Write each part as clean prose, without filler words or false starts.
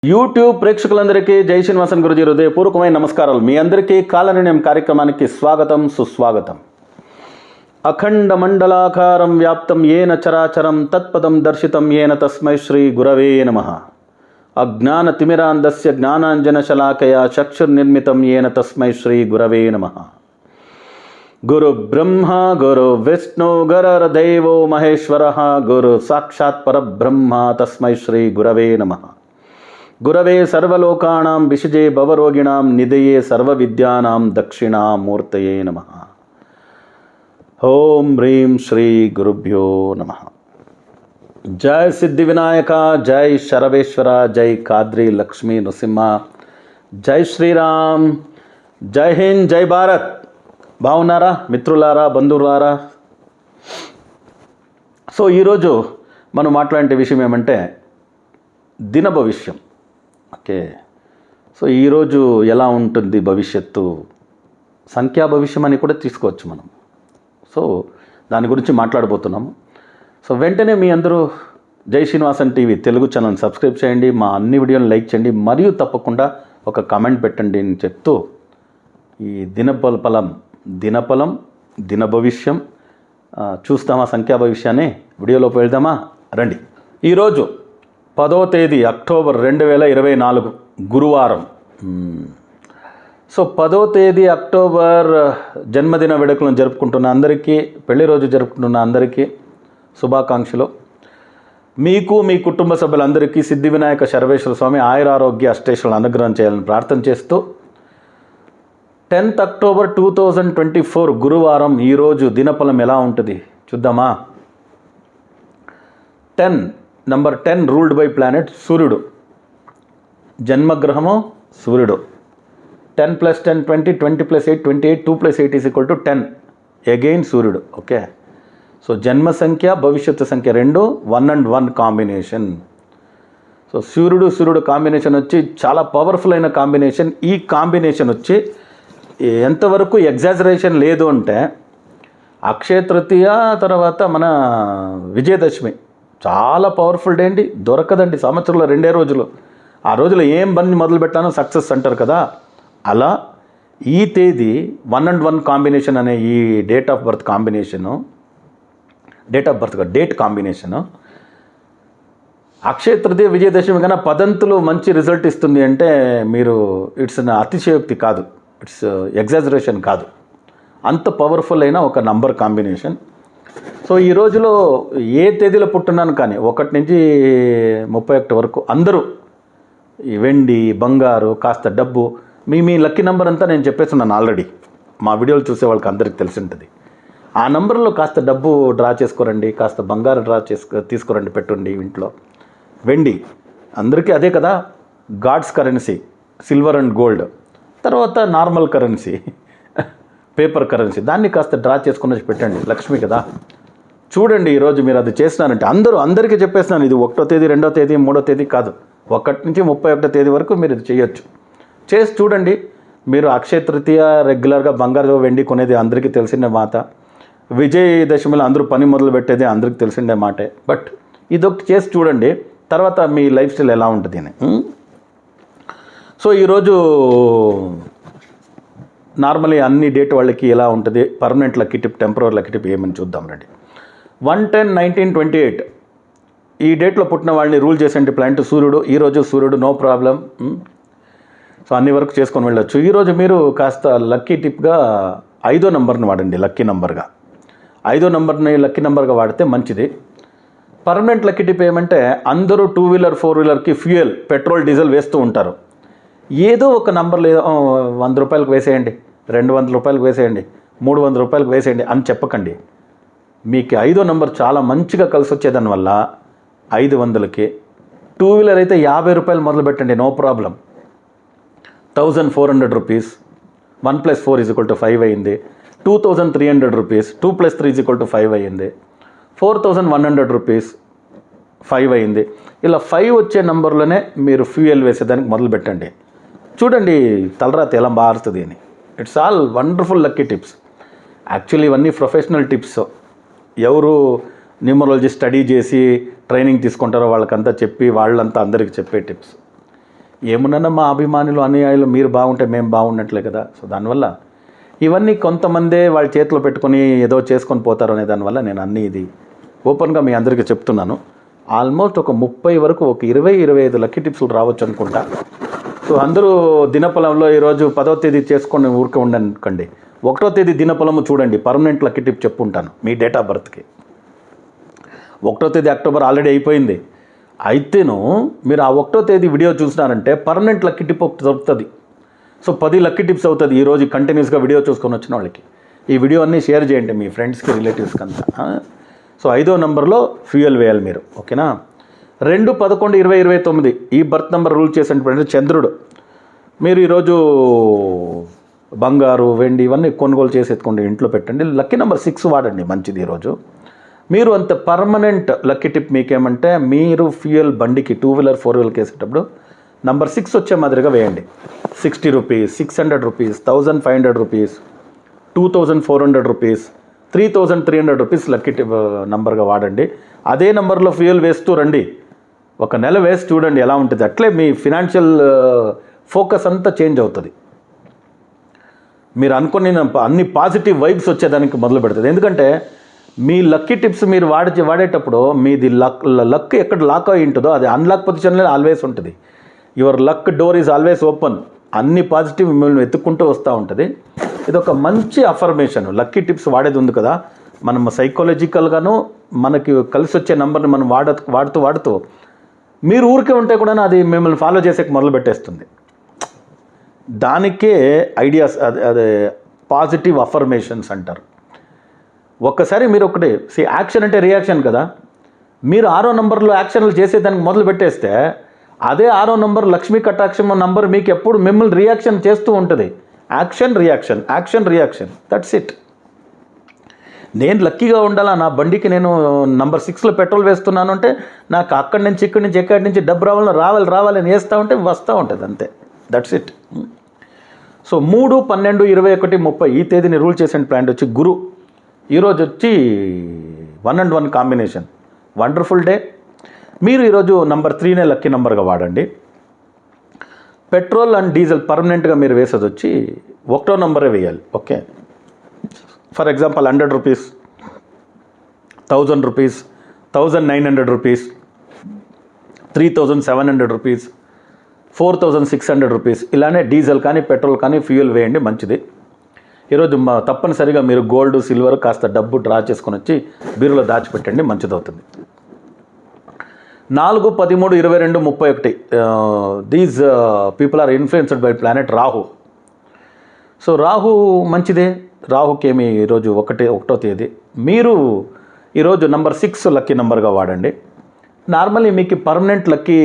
YouTube ప్రేక్షకులందరికీ జై శ్రీనివాసన్ గురుజీ హృదయపూర్వకమైన నమస్కారాలు. మీ అందరికీ కాలనిర్ణయం కార్యక్రమానికి స్వాగతం సుస్వాగతం. అఖండ మండలాకారం వ్యాప్తం ఏన చరాచరం తత్పదం దర్శితం ఏన తస్మై శ్రీ గురవే నమః. అజ్ఞాన తిమిరాంధస్య జ్ఞానాంజన శలాకయా చక్షుర్నిర్మితం ఏన తస్మై శ్రీ గురవే నమః. గురు బ్రహ్మ గురు విష్ణు గురుర్దేవో మహేశ్వరః గురు సాక్షాత్ పరబ్రహ్మ తస్మై శ్రీ గురవే నమః. గురవే సర్వలోకానాం విషజే భవరోగిణాం నిధయే సర్వవిద్యానాం దక్షిణామూర్తయే నమః. ఓం హ్రీం శ్రీ గురుభ్యో నమః. జై సిద్ధి వినాయక, జై శరవేశ్వర, జై కాద్రి లక్ష్మీ నృసింహ, జై శ్రీరామ్, జై హింద్, జై భారత్. బాగున్నారా మిత్రులారా, బంధువులారా? సో ఈరోజు మనం మాట్లాడే విషయం ఏమంటే దిన భవిష్యం. ఓకే, సో ఈరోజు ఎలా ఉంటుంది భవిష్యత్తు, సంఖ్యా భవిష్యం అని కూడా తీసుకోవచ్చు మనం. సో దాని గురించి మాట్లాడబోతున్నాము. సో వెంటనే మీ అందరూ జై Srinivasan TV Telugu channel subscribe చేయండి, మా అన్ని వీడియోలను లైక్ చేయండి, మరియు తప్పకుండా ఒక కామెంట్ పెట్టండి అని చెప్తూ ఈ దినఫలం దిన భవిష్యం చూస్తామా, సంఖ్యా భవిష్యాన్ని వీడియోలోకి వెళ్దామా, రండి. ఈరోజు 10వ తేదీ అక్టోబర్ 2024 గురువారం. సో 10వ తేదీ అక్టోబర్ జన్మదిన వేడుకలను జరుపుకుంటున్న అందరికీ, పెళ్లి రోజు జరుపుకుంటున్న అందరికీ శుభాకాంక్షలు. మీకు మీ కుటుంబ సభ్యులందరికీ సిద్ధి వినాయక శరవేశ్వర స్వామి ఆయురారోగ్య అష్టైశ్వర్యాలను అనుగ్రహం చేయాలని ప్రార్థన చేస్తూ 10th అక్టోబర్ 2024 గురువారం ఈరోజు దినఫలం ఎలా ఉంటుంది చూద్దామా. నంబర్ 10 రూల్డ్ బై ప్లానెట్ సూర్యుడు. జన్మగ్రహము సూర్యుడు. 10 + 10 20, 20 + 8 28, 2 + 8 = 10. అగైన్ సూర్యుడు. ఓకే, సో జన్మ సంఖ్య భవిష్యత్తు సంఖ్య రెండు 1 and 1 కాంబినేషన్. సో సూర్యుడు కాంబినేషన్ వచ్చి చాలా పవర్ఫుల్ అయిన కాంబినేషన్. ఈ కాంబినేషన్ వచ్చి ఎంతవరకు ఎగ్జాజరేషన్ లేదు అంటే అక్షయ తృతీయ తర్వాత మన విజయదశమి చాలా పవర్ఫుల్ డే అండి. దొరకదండి సంవత్సరంలో 2 రోజులు. ఆ రోజులో ఏం పని మొదలు పెట్టానో సక్సెస్ అంటారు కదా, అలా ఈ తేదీ 1 and 1 కాంబినేషన్ అనే ఈ date of birth combination Akshaya Tritiya Vijayadashami కన్నా పదంతులు మంచి రిజల్ట్ ఇస్తుంది అంటే మీరు ఇట్స్ అతిశయోక్తి కాదు, ఇట్స్ ఎగ్జాజరేషన్ కాదు. అంత పవర్ఫుల్ అయిన ఒక నంబర్ కాంబినేషన్. సో ఈ రోజులో ఏ తేదీలో పుట్టున్నాను కానీ 1 నుంచి 31 వరకు అందరూ ఈ వెండి బంగారు కాస్త డబ్బు మీ లక్కీ నెంబర్ అంతా నేను చెప్పేస్తున్నాను ఆల్రెడీ. మా వీడియోలు చూసే వాళ్ళకి అందరికీ తెలిసి ఉంటుంది. ఆ నెంబర్లో కాస్త డబ్బు డ్రా చేసుకోరండి, కాస్త బంగారు తీసుకురండి, పెట్టుండి ఇంట్లో. వెండి అందరికీ అదే కదా gods currency, silver and gold. తర్వాత నార్మల్ కరెన్సీ పేపర్ కరెన్సీ, దాన్ని కాస్త డ్రా చేసుకుని పెట్టండి. లక్ష్మి కదా. చూడండి ఈరోజు మీరు అది చేసినారంటే అందరికీ చెప్పేస్తున్నాను. ఇది 1వ తేదీ 2వ తేదీ 3వ తేదీ కాదు, 1 నుంచి 31వ తేదీ వరకు మీరు ఇది చేయొచ్చు. చేసి చూడండి. మీరు అక్షయ తృతీయ రెగ్యులర్గా బంగారు వెండి కొనేది అందరికీ తెలిసిన మాట. విజయదశమిలో అందరూ పని మొదలు పెట్టేది అందరికీ తెలిసిండే మాటే. బట్ ఇదొకటి చేసి చూడండి, తర్వాత మీ లైఫ్ స్టైల్ ఎలా ఉంటుంది అని. సో ఈరోజు నార్మలీ అన్ని డేట్ వాళ్ళకి ఎలా ఉంటుంది, permanent lucky tip, temporary lucky tip ఏమని చూద్దాం రండి. 1/10/1928 ఈ డేట్లో పుట్టిన వాళ్ళని రూల్ చేసే ప్లానెట్ సూర్యుడు. ఈరోజు సూర్యుడు నో ప్రాబ్లం. సో అన్ని వరకు చేసుకొని వెళ్ళొచ్చు. ఈరోజు మీరు కాస్త లక్కీ టిప్గా 5వ నెంబర్ని వాడండి. లక్కీ నెంబర్గా 5వ నెంబర్ని లక్కీ నెంబర్గా వాడితే మంచిది. పర్మనెంట్ లక్కీ టిప్ ఏమంటే అందరూ 2 వీలర్ 4 వీలర్కి ఫ్యూయల్ పెట్రోల్ డీజిల్ వేస్తూ ఉంటారు. ఏదో ఒక నంబర్ లేదు 100 రూపాయలకు వేసేయండి, 200 రూపాయలకు వేసేయండి, 300 రూపాయలకు వేసేయండి అని చెప్పకండి. మీకు 5వ నెంబర్ చాలా మంచిగా కలిసి వచ్చేదానివల్ల 500కి 2 వీలర్ అయితే 50 రూపాయలు మొదలు పెట్టండి, నో ప్రాబ్లం. 1400 రూపీస్. 1 + 4 = 5 అయింది. 2300 రూపీస్. 2 + 3 = 5 అయింది. 4100 రూపీస్ 5 అయింది. ఇలా 5 వచ్చే నెంబర్లోనే మీరు ఫ్యూయల్ వేసేదానికి మొదలు పెట్టండి. చూడండి తలరాత ఎలా మారుతుంది అని. It's all wonderful lucky tips. Actually ఇవన్నీ ప్రొఫెషనల్ టిప్స్. ఎవరు న్యూమరాలజీ స్టడీ చేసి ట్రైనింగ్ తీసుకుంటారో వాళ్ళకంతా చెప్పి వాళ్ళంతా అందరికీ చెప్పే టిప్స్. ఏమున్నా మా అభిమానులు అనుయాయులు మీరు బాగుంటే మేము బాగున్నట్లే కదా. సో దానివల్ల ఇవన్నీ కొంతమందే వాళ్ళ చేతిలో పెట్టుకొని ఏదో చేసుకొని పోతారు అనే దానివల్ల నేను అన్నీ ఇది ఓపెన్గా మీ అందరికీ చెప్తున్నాను. ఆల్మోస్ట్ ఒక 30 వరకు ఒక 20-25 లక్కీ టిప్స్లు రావచ్చు అనుకుంటా. సో అందరూ దినఫలంలో ఈరోజు 10వ తేదీ చేసుకొని ఊరికే ఉండకండి. 1వ తేదీ దినఫలము చూడండి, పర్మనెంట్ లక్కీ టిప్ చెప్పుంటాను మీ డేట్ ఆఫ్ బర్త్కి. 1వ తేదీ అక్టోబర్ ఆల్రెడీ అయిపోయింది. అయితేను మీరు ఆ 1వ తేదీ వీడియో చూసినారంటే పర్మనెంట్ లక్కీ టిప్ ఒకటి దొరుకుతుంది. సో 10 లక్కీ టిప్స్ అవుతుంది ఈరోజు కంటిన్యూస్గా వీడియో చూసుకొని వచ్చిన వాళ్ళకి. ఈ వీడియో అన్నీ షేర్ చేయండి మీ ఫ్రెండ్స్కి, రిలేటివ్స్కి అంతా. సో 5వ నెంబర్లో ఫ్యూయల్ వేయాలి మీరు, ఓకేనా. 2, 11, 20, 29 ఈ బర్త్ నెంబర్ రూల్ చేసినటువంటి చంద్రుడు. మీరు ఈరోజు బంగారు, వెండి ఇవన్నీ కొనుగోలు చేసి ఎత్తుకోండి, ఇంట్లో పెట్టండి. లక్కీ నెంబర్ 6 వాడండి, మంచిది ఈరోజు. మీరు అంత పర్మనెంట్ లక్కీ టిప్ మీకేమంటే మీరు ఫ్యూయల్ బండికి 2 వీలర్ 4 వీలర్కి వేసేటప్పుడు నంబర్ 6 వచ్చే మాదిరిగా వేయండి. 60 rupees, 600 rupees, 1500 rupees, 2400 rupees, 3300 rupees lucky tip నంబర్గా వాడండి. అదే నెంబర్లో ఫ్యూయల్ వేస్తూ రండి. ఒక నెల వేసి చూడండి ఎలా ఉంటుంది. అట్లే మీ ఫినాన్షియల్ ఫోకస్ అంతా చేంజ్ అవుతుంది. మీరు అనుకుని అన్ని పాజిటివ్ వైబ్స్ వచ్చేదానికి మొదలు పెడుతుంది. ఎందుకంటే మీ లక్కీ టిప్స్ మీరు వాడేటప్పుడు మీది లక్ ఎక్కడ లాక్ అయి ఉంటుందో అది అన్లాక్ పొజిషన్లో ఆల్వేస్ ఉంటుంది. Your luck door is always open. అన్ని పాజిటివ్ మిమ్మల్ని వెతుక్కుంటూ వస్తూ ఉంటుంది. ఇది ఒక మంచి అఫర్మేషన్. లక్కీ టిప్స్ వాడేది ఉంది కదా, మనం సైకాలజికల్గాను మనకి కలిసి వచ్చే నెంబర్ని మనం వాడుతూ మీరు ఊరికే ఉంటే కూడా అది మిమ్మల్ని ఫాలో చేసే మొదలు పెట్టేస్తుంది. దానికే ఐడియాస్ అదే పాజిటివ్ అఫర్మేషన్స్ అంటారు. ఒక్కసారి మీరు ఒకటి యాక్షన్ అంటే రియాక్షన్ కదా, మీరు 6వ నెంబర్లో యాక్షన్లు చేసేదానికి మొదలు పెట్టేస్తే అదే 6వ నెంబర్ లక్ష్మీ కటాక్షం నంబర్ మీకు ఎప్పుడు మిమ్మల్ని రియాక్షన్ చేస్తూ ఉంటుంది. Action reaction, action reaction, that's it. నేను లక్కీగా ఉండాలా, నా బండికి నేను నంబర్ 6లో పెట్రోల్ వేస్తున్నాను అంటే నాకు అక్కడి నుంచి ఎక్కడి నుంచి డబ్బు రావాలి అని వేస్తూ ఉంటే వస్తూ ఉంటుంది, అంతే. That's it. సో 3, 12, 21, 30 ఈ తేదీని రూల్ చేసిన ప్లాంట్ వచ్చి గురు. ఈరోజు వచ్చి 1 and 1 కాంబినేషన్, వండర్ఫుల్ డే. మీరు ఈరోజు నంబర్ 3నే లక్కీ నెంబర్గా వాడండి. పెట్రోల్ అండ్ డీజిల్ పర్మనెంట్గా మీరు వేసేది వచ్చి 1వ నెంబరే వేయాలి, okay. For example 100 rupees, 1000 rupees, 1900 rupees, 3700 rupees, 4600 rupees, ఇలానే డీజిల్ కానీ పెట్రోల్ కానీ ఫ్యూయల్ వేయండి, మంచిది. ఈరోజు తప్పనిసరిగా మీరు గోల్డ్, సిల్వర్ కాస్త డబ్బు డ్రా చేసుకొని వచ్చి బీరులో దాచిపెట్టండి, మంచిదవుతుంది. 4, 13, 22, 31 these people are influenced by planet Rahu. So Rahu మంచిదే. రాహుకేమి ఈరోజు 1వ తేదీ. మీరు ఈరోజు నంబర్ 6 లక్కీ నెంబర్గా వాడండి. నార్మల్లీ మీకు పర్మనెంట్ లక్కీ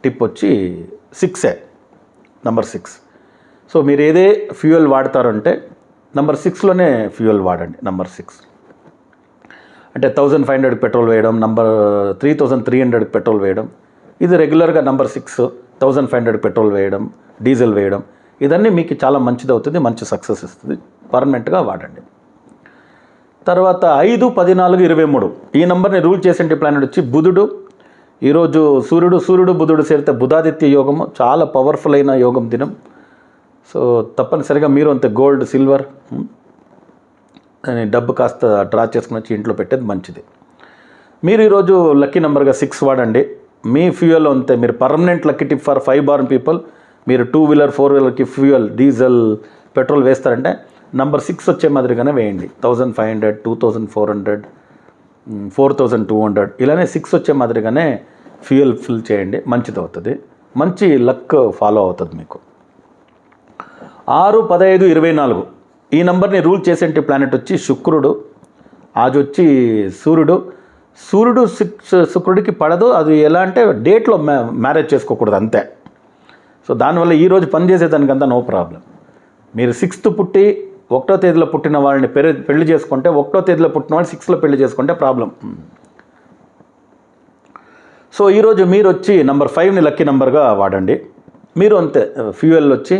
టిప్ వచ్చి 6ఏ, నంబర్ 6. సో మీరు ఏదే ఫ్యూయల్ వాడతారంటే నంబర్ 6లోనే ఫ్యూయల్ వాడండి. నంబర్ 6 అంటే 1500 పెట్రోల్ వేయడం, నంబర్ 3300 పెట్రోల్ వేయడం, ఇది రెగ్యులర్గా నంబర్ 6 1500 పెట్రోల్ వేయడం, డీజిల్ వేయడం, ఇదన్నీ మీకు చాలా మంచిది అవుతుంది, మంచి సక్సెస్ ఇస్తుంది. పర్మనెంట్గా వాడండి. తర్వాత 5, 14, 23 ఈ నెంబర్ని రూల్ చేసే ప్లానెట్ వచ్చి బుధుడు. ఈరోజు సూర్యుడు బుధుడు చేరితే బుధాదిత్య యోగము, చాలా పవర్ఫుల్ అయిన యోగం దినం. సో తప్పనిసరిగా మీరు అంతే గోల్డ్, సిల్వర్ డబ్బు కాస్త డ్రా చేసుకుని వచ్చి ఇంట్లో పెట్టేది మంచిది. మీరు ఈరోజు లక్కీ నెంబర్గా 6 వాడండి. మీ ఫ్యూయల్ అంతే. మీరు permanent lucky tip for 5 born people. మీరు 2 వీలర్ 4 వీలర్కి ఫ్యూయల్, డీజిల్, పెట్రోల్ వేస్తారంటే నంబర్ 6 వచ్చే మాదిరిగానే వేయండి. 1500, 2400, 4200 ఇలానే 6 వచ్చే మాదిరిగానే ఫ్యూయల్ ఫిల్ చేయండి, మంచిది అవుతుంది. మంచి లక్ ఫాలో అవుతుంది మీకు. 6, 15, 24 ఈ నెంబర్ని రూల్ చేసే ప్లానెట్ వచ్చి శుక్రుడు. అది వచ్చి సూర్యుడు. శుక్రుడికి పడదు. అది ఎలా అంటే డేట్లో మ్యారేజ్ చేసుకోకూడదు, అంతే. సో దానివల్ల ఈరోజు పనిచేసేదానికంతా నో ప్రాబ్లం. మీరు 6th పుట్టి 1వ తేదీలో పుట్టిన వాళ్ళని పెళ్లి చేసుకుంటే, 1వ తేదీలో పుట్టిన వాళ్ళు 6లో పెళ్లి చేసుకుంటే ప్రాబ్లం. సో ఈరోజు మీరు వచ్చి నంబర్ 5ని లక్కీ నెంబర్గా వాడండి. మీరు అంతే ఫ్యూయల్ వచ్చి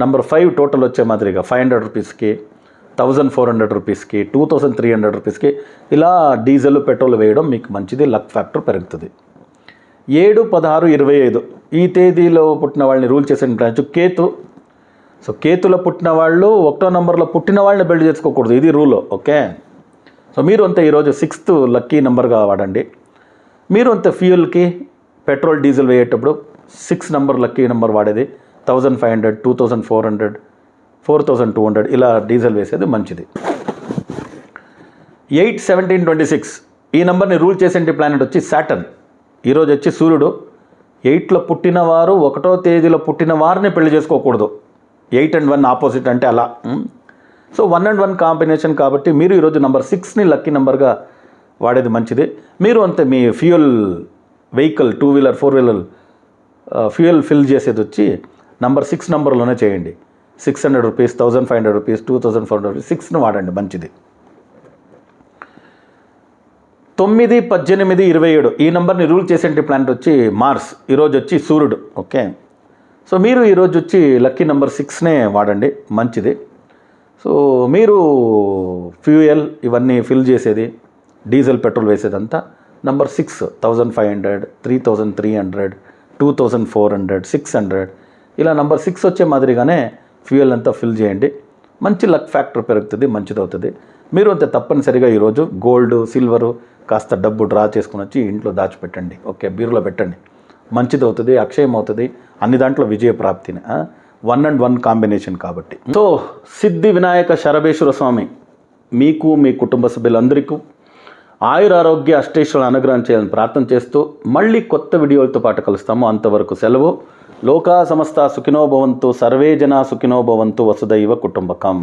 నంబర్ 5 టోటల్ వచ్చే మాదిరిగా 500 రూపీస్కి, 1400 రూపీస్కి, 2300 రూపీస్కి ఇలా డీజిల్, పెట్రోల్ వేయడం మీకు మంచిది, లక్ ఫ్యాక్టర్ పెరుగుతుంది. 7, 16, 25 ఈ తేదీలో పుట్టిన వాళ్ళని రూల్ చేసే ప్లానెట్ కేతు. సో కేతులో పుట్టిన వాళ్ళు 1వ నెంబర్లో పుట్టిన వాళ్ళని బిల్డ్ చేసుకోకూడదు, ఇది రూల్. ఓకే, సో మీరు అంతే ఈరోజు 6th లక్కీ నెంబర్గా వాడండి. మీరు అంతే ఫ్యూయల్కి పెట్రోల్ డీజిల్ వేయేటప్పుడు 6 నెంబర్ లక్కీ నెంబర్ వాడేది. 1500, 2400, 4200 ఇలా డీజిల్ వేసేది మంచిది. 8, 17, 26 ఈ నెంబర్ని రూల్ చేసే ప్లానెట్ వచ్చి సాటర్న్. ఈరోజు వచ్చి సూర్యుడు. 8లో పుట్టినవారు 1వ తేదీలో పుట్టిన వారిని పెళ్లి చేసుకోకూడదు. 8 and 1 ఆపోజిట్ అంటే అలా. సో 1 and 1 కాంబినేషన్ కాబట్టి మీరు ఈరోజు నెంబర్ 6ని లక్కీ నెంబర్గా వాడేది మంచిది. మీరు అంతే మీ fuel vehicle 2 wheeler 4 wheeler fuel fill చేసేది వచ్చి నెంబర్ 6 నెంబర్లోనే చేయండి. 600 రూపీస్, 1500 రూపీస్, 2400 రూపీస్ 6ని వాడండి మంచిది. 9, 18, 27 ఈ నెంబర్ని రూల్ చేసే ప్లానెట్ వచ్చి మార్స్. ఈరోజు వచ్చి సూర్యుడు. ఓకే, సో మీరు ఈరోజు వచ్చి లక్కీ నెంబర్ 6నే వాడండి మంచిది. సో మీరు ఫ్యూయల్ ఇవన్నీ ఫిల్ చేసేది, డీజిల్ పెట్రోల్ వేసేదంతా నెంబర్ 6, 1500, 3300, 2400, 600 ఇలా నెంబర్ 6 వచ్చే మాదిరిగానే ఫ్యూయల్ అంతా ఫిల్ చేయండి. మంచి లక్ ఫ్యాక్టర్ పెరుగుతుంది, మంచిది అవుతుంది. మీరు అంతే తప్పనిసరిగా ఈరోజు గోల్డ్, సిల్వరు కాస్త డబ్బు డ్రా చేసుకుని వచ్చి ఇంట్లో దాచిపెట్టండి. ఓకే, బీరులో పెట్టండి, మంచిది అవుతుంది, అక్షయం అవుతుంది, అన్ని దాంట్లో విజయ ప్రాప్తిని. 1 and 1 కాంబినేషన్ కాబట్టి. సో సిద్ధి వినాయక శరభేశ్వర స్వామి మీకు మీ కుటుంబ సభ్యులందరికీ ఆయురారోగ్య అష్టైశ్వర్యాలను అనుగ్రహం చేయాలని ప్రార్థన చేస్తూ మళ్ళీ కొత్త వీడియోలతో పాటు కలుస్తాము. అంతవరకు సెలవు. లోకా సమస్త సుఖినో భవంతు, సర్వే జనా సుఖినో భవంతు, వసుదైవ కుటుంబకం.